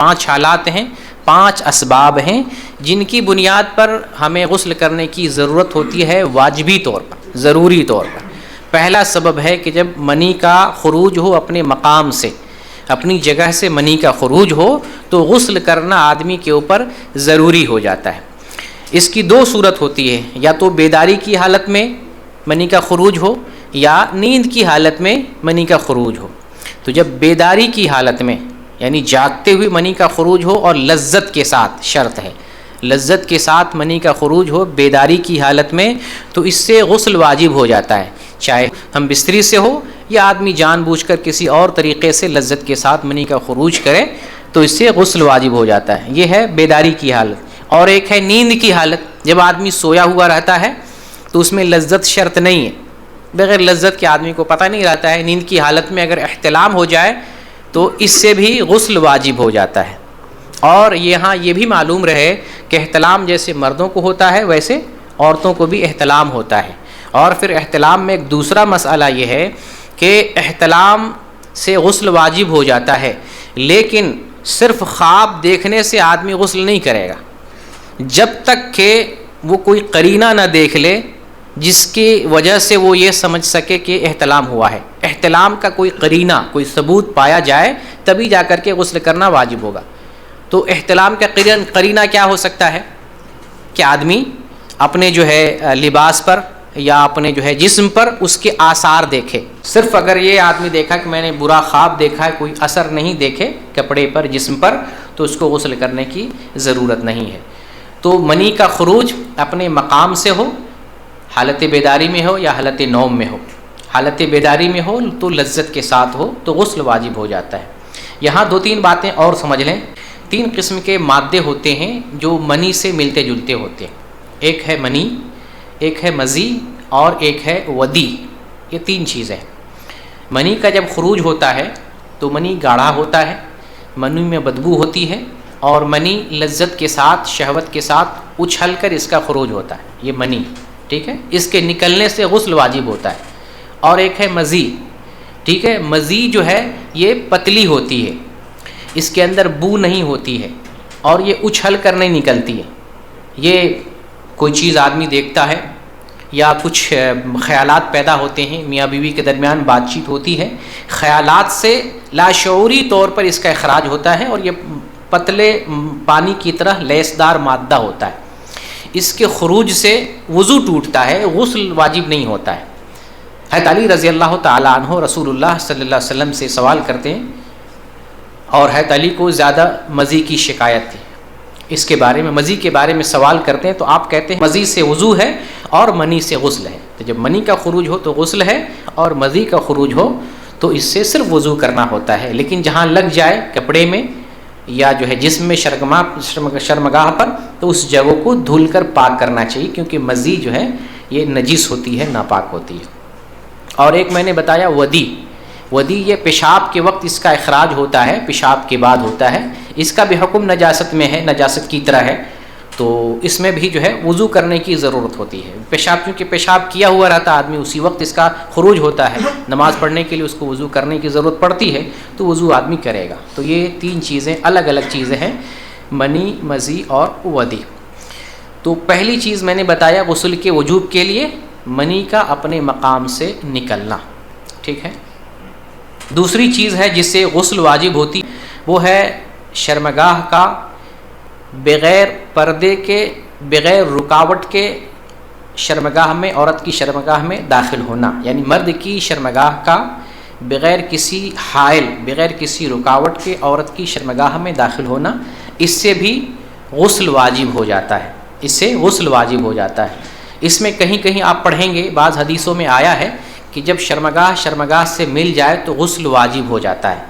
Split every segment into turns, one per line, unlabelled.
5 حالات ہیں، 5 اسباب ہیں جن کی بنیاد پر ہمیں غسل کرنے کی ضرورت ہوتی ہے واجبی طور پر، ضروری طور پر۔ پہلا سبب ہے کہ جب منی کا خروج ہو اپنے مقام سے، اپنی جگہ سے منی کا خروج ہو تو غسل کرنا آدمی کے اوپر ضروری ہو جاتا ہے۔ اس کی 2 صورت ہوتی ہے، یا تو بیداری کی حالت میں منی کا خروج ہو یا نیند کی حالت میں منی کا خروج ہو۔ تو جب بیداری کی حالت میں یعنی جاگتے ہوئے منی کا خروج ہو اور لذت کے ساتھ، شرط ہے لذت کے ساتھ منی کا خروج ہو بیداری کی حالت میں، تو اس سے غسل واجب ہو جاتا ہے، چاہے ہم بستری سے ہو یا آدمی جان بوجھ کر کسی اور طریقے سے لذت کے ساتھ منی کا خروج کرے تو اس سے غسل واجب ہو جاتا ہے۔ یہ ہے بیداری کی حالت۔ اور ایک ہے نیند کی حالت، جب آدمی سویا ہوا رہتا ہے تو اس میں لذت شرط نہیں ہے، بغیر لذت کے آدمی کو پتہ نہیں رہتا ہے۔ نیند کی حالت میں اگر احتلام ہو جائے تو اس سے بھی غسل واجب ہو جاتا ہے۔ اور یہاں یہ بھی معلوم رہے کہ احتلام جیسے مردوں کو ہوتا ہے ویسے عورتوں کو بھی احتلام ہوتا ہے۔ اور پھر احتلام میں ایک دوسرا مسئلہ یہ ہے کہ احتلام سے غسل واجب ہو جاتا ہے، لیکن صرف خواب دیکھنے سے آدمی غسل نہیں کرے گا جب تک کہ وہ کوئی قرینہ نہ دیکھ لے جس کی وجہ سے وہ یہ سمجھ سکے کہ احتلام ہوا ہے۔ احتلام کا کوئی قرینہ، کوئی ثبوت پایا جائے تبھی جا کر کے غسل کرنا واجب ہوگا۔ تو احتلام کا قرینہ کیا ہو سکتا ہے کہ آدمی اپنے جو ہے لباس پر یا اپنے جو ہے جسم پر اس کے آثار دیکھے۔ صرف اگر یہ آدمی دیکھا کہ میں نے برا خواب دیکھا ہے، کوئی اثر نہیں دیکھے کپڑے پر، جسم پر، تو اس کو غسل کرنے کی ضرورت نہیں ہے۔ تو منی کا خروج اپنے مقام سے ہو، حالت بیداری میں ہو یا حالت نوم میں ہو۔ حالت بیداری میں ہو تو لذت کے ساتھ ہو تو غسل واجب ہو جاتا ہے۔ یہاں 2-3 باتیں اور سمجھ لیں۔ 3 قسم کے مادے ہوتے ہیں جو منی سے ملتے جلتے ہوتے ہیں۔ ایک ہے منی، ایک ہے مزی اور ایک ہے ودی۔ یہ 3 چیزیں۔ منی کا جب خروج ہوتا ہے تو منی گاڑھا ہوتا ہے، منی میں بدبو ہوتی ہے، اور منی لذت کے ساتھ، شہوت کے ساتھ اچھل کر اس کا خروج ہوتا ہے، یہ منی، ٹھیک ہے۔ اس کے نکلنے سے غسل واجب ہوتا ہے۔ اور ایک ہے مزی، ٹھیک ہے۔ مزی جو ہے یہ پتلی ہوتی ہے، اس کے اندر بو نہیں ہوتی ہے اور یہ اچھل کر نہیں نکلتی ہے۔ یہ کوئی چیز آدمی دیکھتا ہے یا کچھ خیالات پیدا ہوتے ہیں، میاں بیوی کے درمیان بات چیت ہوتی ہے، خیالات سے لاشعوری طور پر اس کا اخراج ہوتا ہے، اور یہ پتلے پانی کی طرح لیسدار مادہ ہوتا ہے۔ اس کے خروج سے وضو ٹوٹتا ہے، غسل واجب نہیں ہوتا ہے۔ حضرت علی رضی اللہ تعالیٰ عنہ رسول اللہ صلی اللہ علیہ وسلم سے سوال کرتے ہیں، اور حضرت علی کو زیادہ مزی کی شکایت تھی، اس کے بارے میں، مزی کے بارے میں سوال کرتے ہیں تو آپ کہتے ہیں مزی سے وضو ہے اور منی سے غسل ہے۔ تو جب منی کا خروج ہو تو غسل ہے، اور مزی کا خروج ہو تو اس سے صرف وضو کرنا ہوتا ہے۔ لیکن جہاں لگ جائے کپڑے میں یا جو ہے جسم میں شرمگاہ پر، تو اس جگہ کو دھل کر پاک کرنا چاہیے، کیونکہ مزی جو ہے یہ نجس ہوتی ہے، ناپاک ہوتی ہے۔ اور ایک میں نے بتایا ودی۔ ودی یہ پیشاب کے وقت اس کا اخراج ہوتا ہے، پیشاب کے بعد ہوتا ہے، اس کا بھی حکم نجاست میں ہے، نجاست کی طرح ہے۔ تو اس میں بھی جو ہے وضو کرنے کی ضرورت ہوتی ہے۔ پیشاب کیونکہ پیشاب کیا ہوا رہتا آدمی، اسی وقت اس کا خروج ہوتا ہے، نماز پڑھنے کے لیے اس کو وضو کرنے کی ضرورت پڑتی ہے، تو وضو آدمی کرے گا۔ تو یہ 3 چیزیں الگ الگ چیزیں ہیں، منی، مزی اور ودی۔ تو پہلی چیز میں نے بتایا غسل کے وجوب کے لیے منی کا اپنے مقام سے نکلنا، ٹھیک ہے۔ دوسری چیز ہے جس سے غسل واجب ہوتی، وہ ہے شرمگاہ کا بغیر پردے کے، بغیر رکاوٹ کے شرمگاہ میں، عورت کی شرمگاہ میں داخل ہونا، یعنی مرد کی شرمگاہ کا بغیر کسی حائل، بغیر کسی رکاوٹ کے عورت کی شرمگاہ میں داخل ہونا، اس سے بھی غسل واجب ہو جاتا ہے، اس سے غسل واجب ہو جاتا ہے۔ اس میں کہیں کہیں آپ پڑھیں گے، بعض حدیثوں میں آیا ہے کہ جب شرمگاہ سے مل جائے تو غسل واجب ہو جاتا ہے۔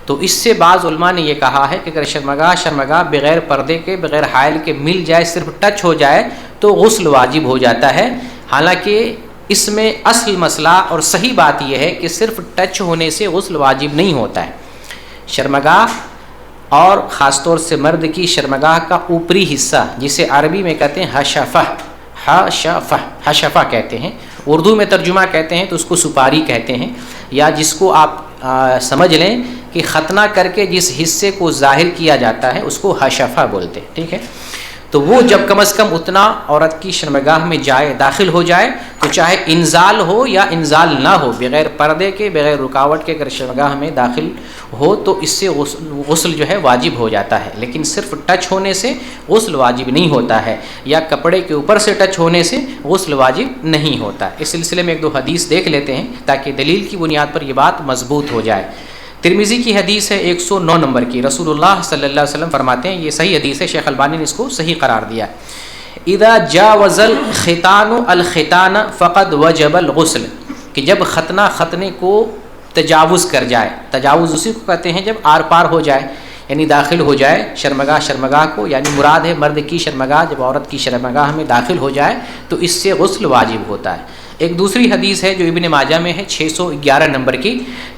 تو اس سے بعض علماء نے یہ کہا ہے کہ اگر شرمگاہ بغیر پردے کے، بغیر حائل کے مل جائے، صرف ٹچ ہو جائے تو غسل واجب ہو جاتا ہے۔ حالانکہ اس میں اصل مسئلہ اور صحیح بات یہ ہے کہ صرف ٹچ ہونے سے غسل واجب نہیں ہوتا ہے۔ شرمگاہ اور خاص طور سے مرد کی شرمگاہ کا اوپری حصہ، جسے عربی میں کہتے ہیں حشفہ کہتے ہیں، اردو میں ترجمہ کہتے ہیں تو اس کو سپاری کہتے ہیں، یا جس کو آپ سمجھ لیں کہ ختنہ کر کے جس حصے کو ظاہر کیا جاتا ہے اس کو حشفہ بولتے ہیں، ٹھیک ہے؟ تو وہ جب کم از کم اتنا عورت کی شرمگاہ میں جائے، داخل ہو جائے، تو چاہے انزال ہو یا انزال نہ ہو، بغیر پردے کے، بغیر رکاوٹ کے اگر شرمگاہ میں داخل ہو تو اس سے غسل جو ہے واجب ہو جاتا ہے، لیکن صرف ٹچ ہونے سے غسل واجب نہیں ہوتا ہے، یا کپڑے کے اوپر سے ٹچ ہونے سے غسل واجب نہیں ہوتا ہے۔ اس سلسلے میں ایک دو حدیث دیکھ لیتے ہیں تاکہ دلیل کی بنیاد پر یہ بات مضبوط ہو جائے۔ ترمذی کی حدیث ہے 109 نمبر کی، رسول اللہ صلی اللہ علیہ وسلم فرماتے ہیں، یہ صحیح حدیث ہے، شیخ البانی نے اس کو صحیح قرار دیا، اذا جاوز الختان الختان فقد وجب الغسل، کہ جب ختنے کو تجاوز کر جائے، تجاوز اسی کو کہتے ہیں جب آر پار ہو جائے، یعنی داخل ہو جائے شرمگاہ کو، یعنی مراد ہے مرد کی شرمگاہ، جب عورت کی شرمگاہ میں داخل ہو جائے تو اس سے غسل واجب ہوتا ہے۔ ایک دوسری حدیث ہے جو ابن ماجہ میں ہے 611 نمبر کی،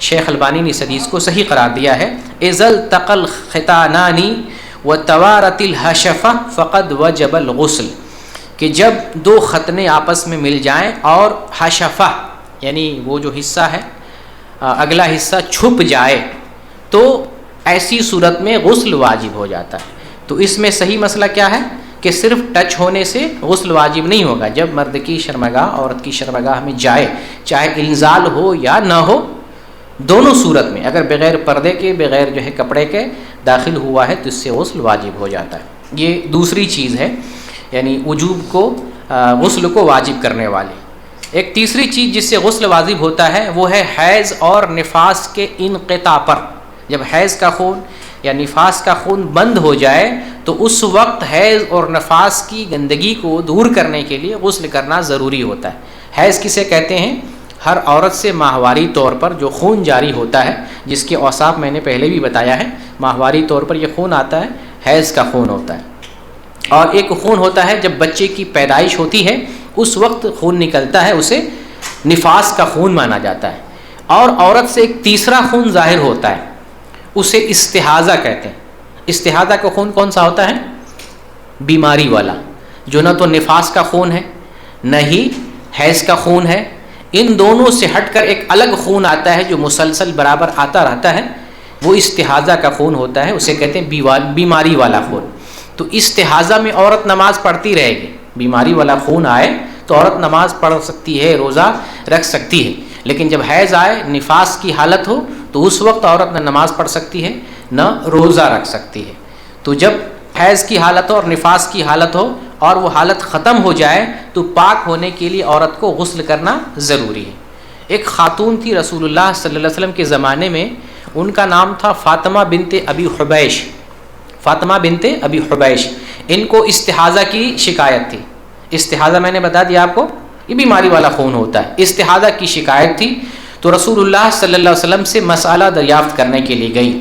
شیخ البانی نے اس حدیث کو صحیح قرار دیا ہے، اذا التقى الختانان وتوارت الحشفة فقد وجب الغسل، کہ جب دو ختنے آپس میں مل جائیں اور حشفہ یعنی وہ جو حصہ ہے اگلا حصہ چھپ جائے تو ایسی صورت میں غسل واجب ہو جاتا ہے۔ تو اس میں صحیح مسئلہ کیا ہے کہ صرف ٹچ ہونے سے غسل واجب نہیں ہوگا، جب مرد کی شرمگاہ عورت کی شرمگاہ میں جائے، چاہے انزال ہو یا نہ ہو، دونوں صورت میں اگر بغیر پردے کے، بغیر جو ہے کپڑے کے داخل ہوا ہے تو اس سے غسل واجب ہو جاتا ہے۔ یہ دوسری چیز ہے، یعنی وجوب کو، غسل کو واجب کرنے والی۔ ایک تیسری چیز جس سے غسل واجب ہوتا ہے وہ ہے حیض اور نفاس کے انقطاع پر، جب حیض کا خون یا نفاس کا خون بند ہو جائے تو اس وقت حیض اور نفاس کی گندگی کو دور کرنے کے لیے غسل کرنا ضروری ہوتا ہے۔ حیض کسے کہتے ہیں؟ ہر عورت سے ماہواری طور پر جو خون جاری ہوتا ہے، جس کے اوصاف میں نے پہلے بھی بتایا ہے، ماہواری طور پر یہ خون آتا ہے، حیض کا خون ہوتا ہے۔ اور ایک خون ہوتا ہے جب بچے کی پیدائش ہوتی ہے اس وقت خون نکلتا ہے، اسے نفاس کا خون مانا جاتا ہے۔ اور عورت سے ایک تیسرا خون ظاہر ہوتا ہے، اسے استحاضہ کہتے ہیں۔ استحاضہ کا خون کون سا ہوتا ہے؟ بیماری والا، جو نہ تو نفاس کا خون ہے نہ ہی حیض کا خون ہے، ان دونوں سے ہٹ کر ایک الگ خون آتا ہے جو مسلسل برابر آتا رہتا ہے، وہ استحاضہ کا خون ہوتا ہے، اسے کہتے ہیں بیماری والا خون۔ تو استحاضہ میں عورت نماز پڑھتی رہے گی، بیماری والا خون آئے تو عورت نماز پڑھ سکتی ہے، روزہ رکھ سکتی ہے، لیکن جب حیض آئے، نفاس کی حالت ہو تو اس وقت عورت نہ نماز پڑھ سکتی ہے نہ روزہ رکھ سکتی ہے۔ تو جب حیض کی حالت ہو اور نفاس کی حالت ہو اور وہ حالت ختم ہو جائے تو پاک ہونے کے لیے عورت کو غسل کرنا ضروری ہے۔ ایک خاتون تھی رسول اللہ صلی اللہ علیہ وسلم کے زمانے میں، ان کا نام تھا فاطمہ بنت ابی حبیش، فاطمہ بنت ابی حبیش۔ ان کو استحاضہ کی شکایت تھی۔ استحاضہ میں نے بتا دیا آپ کو، یہ بیماری والا خون ہوتا ہے۔ استحاضہ کی شکایت تھی تو رسول اللہ صلی اللہ علیہ وسلم سے مسئلہ دریافت کرنے کے لیے گئی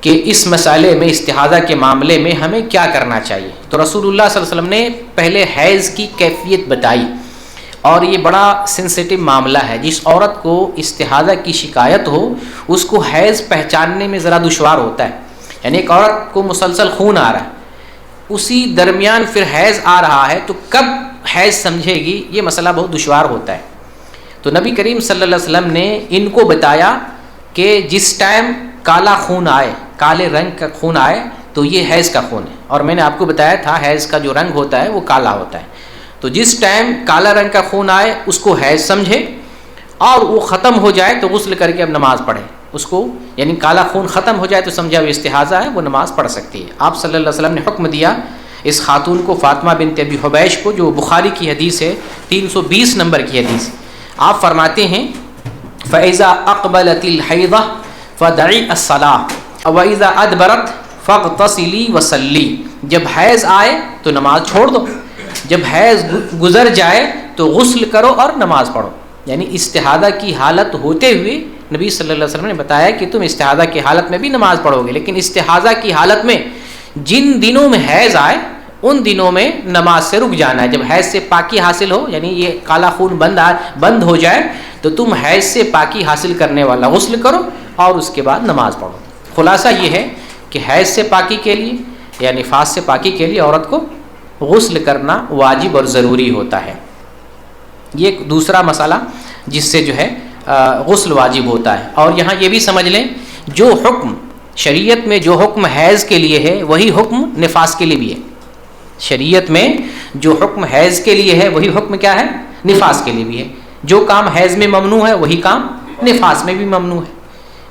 کہ اس مسئلے میں، استحاضہ کے معاملے میں ہمیں کیا کرنا چاہیے۔ تو رسول اللہ صلی اللہ علیہ وسلم نے پہلے حیض کی کیفیت بتائی، اور یہ بڑا سینسیٹیو معاملہ ہے۔ جس عورت کو استحاضہ کی شکایت ہو اس کو حیض پہچاننے میں ذرا دشوار ہوتا ہے، یعنی ایک عورت کو مسلسل خون آ رہا ہے، اسی درمیان پھر حیض آ رہا ہے، تو کب حیض سمجھے گی، یہ مسئلہ بہت دشوار ہوتا ہے۔ تو نبی کریم صلی اللہ علیہ وسلم نے ان کو بتایا کہ جس ٹائم کالا خون آئے، کالے رنگ کا خون آئے تو یہ حیض کا خون ہے، اور میں نے آپ کو بتایا تھا حیض کا جو رنگ ہوتا ہے وہ کالا ہوتا ہے۔ تو جس ٹائم کالا رنگ کا خون آئے اس کو حیض سمجھے، اور وہ ختم ہو جائے تو غسل کر کے اب نماز پڑھے، اس کو یعنی کالا خون ختم ہو جائے تو سمجھا وہ استحاضہ ہے، وہ نماز پڑھ سکتی ہے۔ آپ صلی اللہ علیہ وسلم نے حکم دیا اس خاتون کو، فاطمہ بنت ابی حبیش کو، جو بخاری کی حدیث ہے 320 نمبر کی حدیث، آپ فرماتے ہیں فَإِذَا أَقْبَلَتِ الْحَيْضَةُ فَدَعِي الصَّلَاةَ وَإِذَا أَدْبَرَتْ فَاغْتَسِلِي وَصَلِّي، جب حیض آئے تو نماز چھوڑ دو، جب حیض گزر جائے تو غسل کرو اور نماز پڑھو۔ یعنی استحاضہ کی حالت ہوتے ہوئے نبی صلی اللہ علیہ وسلم نے بتایا کہ تم استحاضہ کی حالت میں بھی نماز پڑھو گے، لیکن استحاضہ کی حالت میں جن دنوں میں حیض آئے ان دنوں میں نماز سے رک جانا ہے۔ جب حیض سے پاکی حاصل ہو، یعنی یہ کالا خون بند ہو جائے تو تم حیض سے پاکی حاصل کرنے والا غسل کرو اور اس کے بعد نماز پڑھو۔ خلاصہ یہ ہے کہ حیض سے پاکی کے لیے یا نفاس سے پاکی کے لیے عورت کو غسل کرنا واجب اور ضروری ہوتا ہے۔ یہ ایک دوسرا مسئلہ جس سے جو ہے غسل واجب ہوتا ہے۔ اور یہاں یہ بھی سمجھ لیں جو حکم شریعت میں جو حکم حیض کے لیے ہے وہی حکم نفاس کے لیے بھی ہے. شریعت میں جو حکم حیض کے لیے ہے وہی حکم کیا ہے؟ نفاس کے لیے بھی ہے. جو کام حیض میں ممنوع ہے وہی کام نفاس میں بھی ممنوع ہے.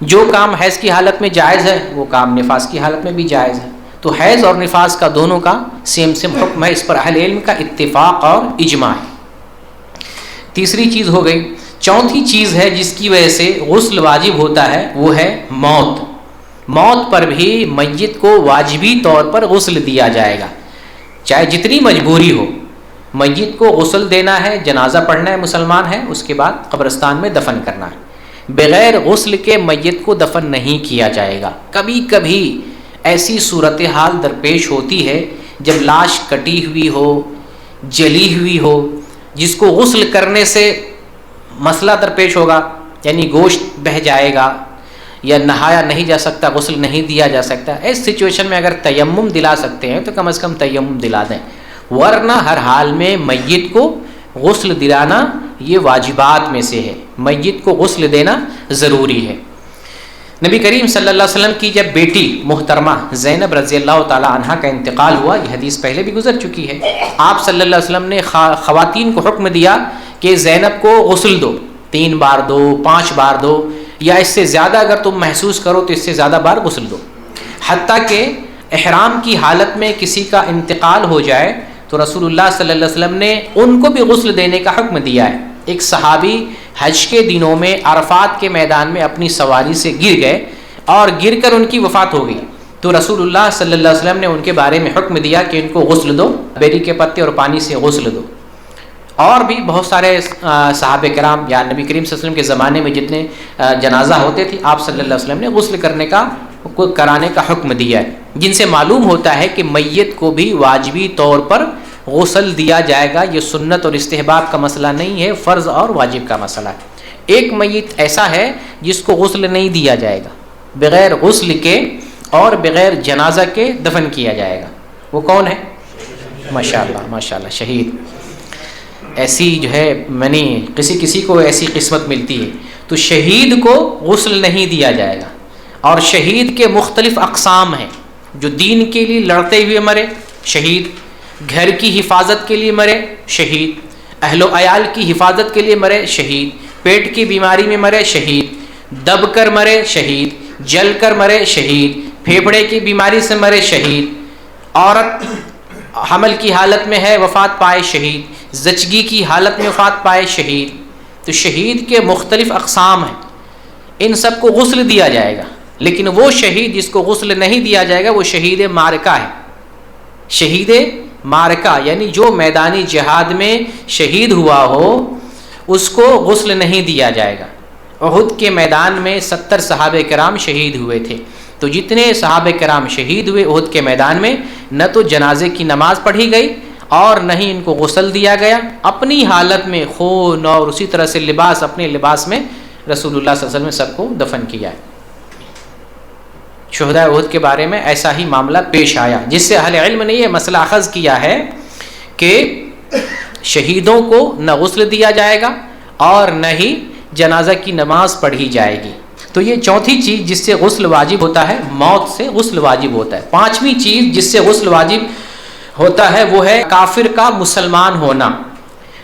جو کام حیض کی حالت میں جائز ہے وہ کام نفاس کی حالت میں بھی جائز ہے. تو حیض اور نفاس کا دونوں کا سیم حکم ہے. اس پر اہل علم کا اتفاق اور اجماع ہے. تیسری چیز ہو گئی. چوتھی چیز ہے جس کی وجہ سے غسل واجب ہوتا ہے وہ ہے موت. موت پر بھی میت کو واجبی طور پر غسل دیا جائے گا چاہے جتنی مجبوری ہو. میت کو غسل دینا ہے, جنازہ پڑھنا ہے, مسلمان ہے, اس کے بعد قبرستان میں دفن کرنا ہے. بغیر غسل کے میت کو دفن نہیں کیا جائے گا. کبھی کبھی ایسی صورتحال درپیش ہوتی ہے جب لاش کٹی ہوئی ہو, جلی ہوئی ہو, جس کو غسل کرنے سے مسئلہ درپیش ہوگا, یعنی گوشت بہہ جائے گا یا نہایا نہیں جا سکتا, غسل نہیں دیا جا سکتا. اس سچویشن میں اگر تیمم دلا سکتے ہیں تو کم از کم تیمم دلا دیں, ورنہ ہر حال میں میت کو غسل دلانا یہ واجبات میں سے ہے. میت کو غسل دینا ضروری ہے. نبی کریم صلی اللہ علیہ وسلم کی جب بیٹی محترمہ زینب رضی اللہ تعالی عنہا کا انتقال ہوا, یہ حدیث پہلے بھی گزر چکی ہے, آپ صلی اللہ علیہ وسلم نے خواتین کو حکم دیا کہ زینب کو غسل دو, 3 بار دو, 5 بار دو, یا اس سے زیادہ اگر تم محسوس کرو تو اس سے زیادہ بار غسل دو. حتیٰ کہ احرام کی حالت میں کسی کا انتقال ہو جائے تو رسول اللہ صلی اللہ علیہ وسلم نے ان کو بھی غسل دینے کا حکم دیا ہے. ایک صحابی حج کے دنوں میں عرفات کے میدان میں اپنی سواری سے گر گئے اور گر کر ان کی وفات ہو گئی, تو رسول اللہ صلی اللہ علیہ وسلم نے ان کے بارے میں حکم دیا کہ ان کو غسل دو, بیری کے پتے اور پانی سے غسل دو. اور بھی بہت سارے صحابہ کرام یا نبی کریم صلی اللہ علیہ وسلم کے زمانے میں جتنے جنازہ ہوتے تھے آپ صلی اللہ علیہ وسلم نے غسل کرانے کا حکم دیا ہے, جن سے معلوم ہوتا ہے کہ میت کو بھی واجبی طور پر غسل دیا جائے گا. یہ سنت اور استحباب کا مسئلہ نہیں ہے, فرض اور واجب کا مسئلہ ہے. ایک میت ایسا ہے جس کو غسل نہیں دیا جائے گا, بغیر غسل کے اور بغیر جنازہ کے دفن کیا جائے گا. وہ کون ہے؟ ماشاءاللہ ماشاءاللہ, شہید. ایسی جو ہے کسی کو ایسی قسمت ملتی ہے. تو شہید کو غسل نہیں دیا جائے گا. اور شہید کے مختلف اقسام ہیں. جو دین کے لیے لڑتے ہوئے مرے شہید, گھر کی حفاظت کے لیے مرے شہید, اہل و عیال کی حفاظت کے لیے مرے شہید, پیٹ کی بیماری میں مرے شہید, دب کر مرے شہید, جل کر مرے شہید, پھیپھڑے کی بیماری سے مرے شہید, عورت حمل کی حالت میں ہے وفات پائے شہید, زچگی کی حالت میں وفات پائے شہید. تو شہید کے مختلف اقسام ہیں, ان سب کو غسل دیا جائے گا. لیکن وہ شہید جس کو غسل نہیں دیا جائے گا وہ شہید معرکہ ہے. شہید معرکہ یعنی جو میدانی جہاد میں شہید ہوا ہو اس کو غسل نہیں دیا جائے گا. احد کے میدان میں 70 صحابہ کرام شہید ہوئے تھے. تو جتنے صحابہ کرام شہید ہوئے احد کے میدان میں, نہ تو جنازے کی نماز پڑھی گئی اور نہ ہی ان کو غسل دیا گیا. اپنی حالت میں خون اور اسی طرح سے لباس, اپنے لباس میں رسول اللہ صلی اللہ علیہ وسلم نے سب کو دفن کیا ہے. شہداء احد کے بارے میں ایسا ہی معاملہ پیش آیا, جس سے اہل علم نے یہ مسئلہ اخذ کیا ہے کہ شہیدوں کو نہ غسل دیا جائے گا اور نہ ہی جنازہ کی نماز پڑھی جائے گی. تو یہ چوتھی چیز جس سے غسل واجب ہوتا ہے, موت سے غسل واجب ہوتا ہے. پانچویں چیز جس سے غسل واجب ہوتا ہے وہ ہے کافر کا مسلمان ہونا.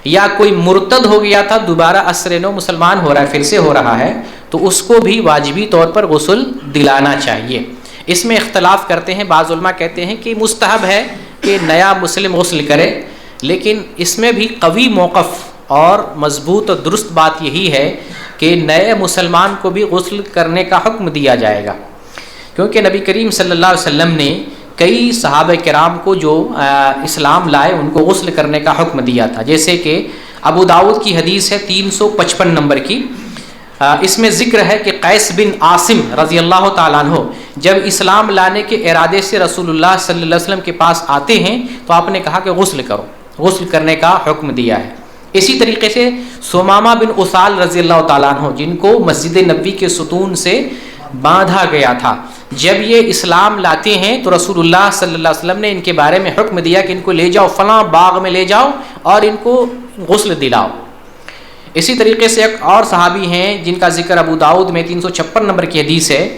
یا کوئی مرتد ہو گیا تھا, دوبارہ عصر نو مسلمان ہو رہا ہے, پھر سے ہو رہا ہے, تو اس کو بھی واجبی طور پر غسل دلانا چاہیے. اس میں اختلاف کرتے ہیں, بعض علماء کہتے ہیں کہ مستحب ہے کہ نیا مسلم غسل کرے, لیکن اس میں بھی قوی موقف اور مضبوط اور درست بات یہی ہے کہ نئے مسلمان کو بھی غسل کرنے کا حکم دیا جائے گا. کیونکہ نبی کریم صلی اللہ علیہ وسلم نے کئی صحابہ کرام کو جو اسلام لائے ان کو غسل کرنے کا حکم دیا تھا. جیسے کہ ابو داؤد کی حدیث ہے 355 نمبر کی, اس میں ذکر ہے کہ قیس بن عاصم رضی اللہ تعالیٰ عنہ جب اسلام لانے کے ارادے سے رسول اللہ صلی اللہ علیہ وسلم کے پاس آتے ہیں تو آپ نے کہا کہ غسل کرو, غسل کرنے کا حکم دیا ہے. اسی طریقے سے سمامہ بن اسال رضی اللہ تعالیٰ عنہ جن کو مسجد نبوی کے ستون سے باندھا گیا تھا, جب یہ اسلام لاتے ہیں تو رسول اللہ صلی اللہ علیہ وسلم نے ان کے بارے میں حکم دیا کہ ان کو لے جاؤ فلاں باغ میں لے جاؤ اور ان کو غسل دلاؤ. اسی طریقے سے ایک اور صحابی ہیں جن کا ذکر ابو داؤد میں 356 نمبر کی حدیث ہے,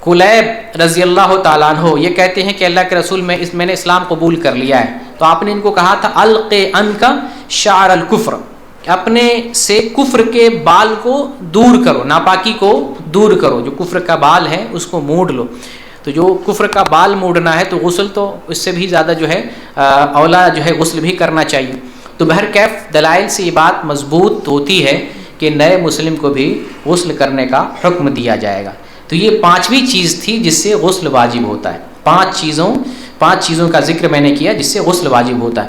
کلیب رضی اللہ تعالیٰ عنہ یہ کہتے ہیں کہ اللہ کے رسول میں نے اسلام قبول کر لیا ہے، تو آپ نے ان کو کہا تھا الق عنک شعر الکفر، اپنے سے کفر کے بال کو دور کرو، ناپاکی کو دور کرو، جو کفر کا بال ہے اس کو موڑ لو۔ تو جو کفر کا بال موڑنا ہے تو غسل تو اس سے بھی زیادہ جو ہے اولا جو ہے غسل بھی کرنا چاہیے۔ تو بہرکیف دلائل سے یہ بات مضبوط ہوتی ہے کہ نئے مسلم کو بھی غسل کرنے کا حکم دیا جائے گا۔ تو یہ پانچویں چیز تھی جس سے غسل واجب ہوتا ہے، پانچ چیزوں کا ذکر میں نے کیا جس سے غسل واجب ہوتا ہے۔